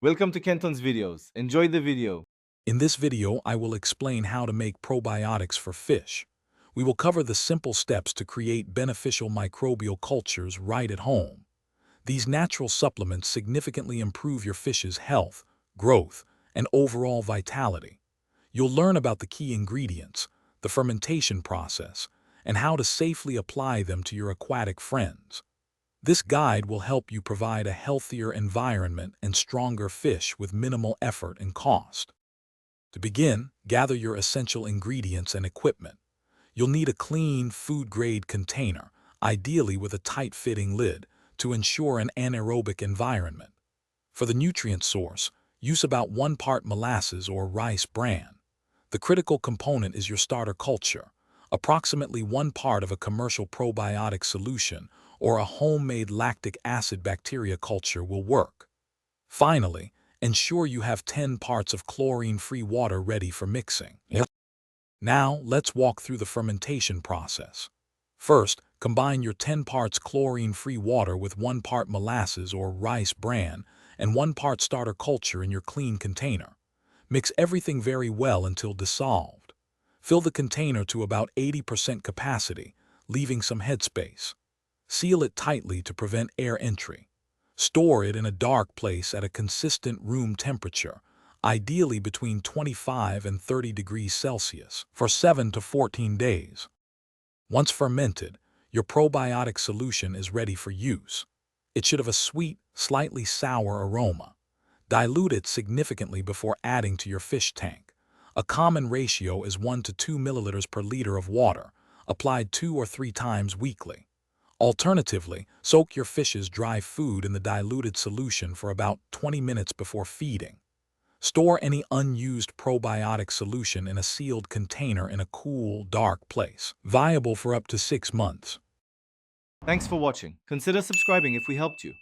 Welcome to Kenton's videos. Enjoy the video. In this video, I will explain how to make probiotics for fish. We will cover the simple steps to create beneficial microbial cultures right at home. These natural supplements significantly improve your fish's health, growth, and overall vitality. You'll learn about the key ingredients, the fermentation process, and how to safely apply them to your aquatic friends. This guide will help you provide a healthier environment and stronger fish with minimal effort and cost. To begin, gather your essential ingredients and equipment. You'll need a clean, food-grade container, ideally with a tight-fitting lid, to ensure an anaerobic environment. For the nutrient source, use about 1 part molasses or rice bran. The critical component is your starter culture. Approximately 1 part of a commercial probiotic solution or a homemade lactic acid bacteria culture will work. Finally, ensure you have 10 parts of chlorine-free water ready for mixing. Now, let's walk through the fermentation process. First, combine your 10 parts chlorine-free water with 1 part molasses or rice bran and 1 part starter culture in your clean container. Mix everything very well until dissolved. Fill the container to about 80% capacity, leaving some headspace. Seal it tightly to prevent air entry. Store it in a dark place at a consistent room temperature, ideally between 25 and 30 degrees Celsius, for 7 to 14 days. Once fermented, your probiotic solution is ready for use. It should have a sweet, slightly sour aroma. Dilute it significantly before adding to your fish tank. A common ratio is 1 to 2 milliliters per liter of water, applied 2 or 3 times weekly. Alternatively, soak your fish's dry food in the diluted solution for about 20 minutes before feeding. Store any unused probiotic solution in a sealed container in a cool, dark place, viable for up to 6 months. Thanks for watching. Consider subscribing if we helped you.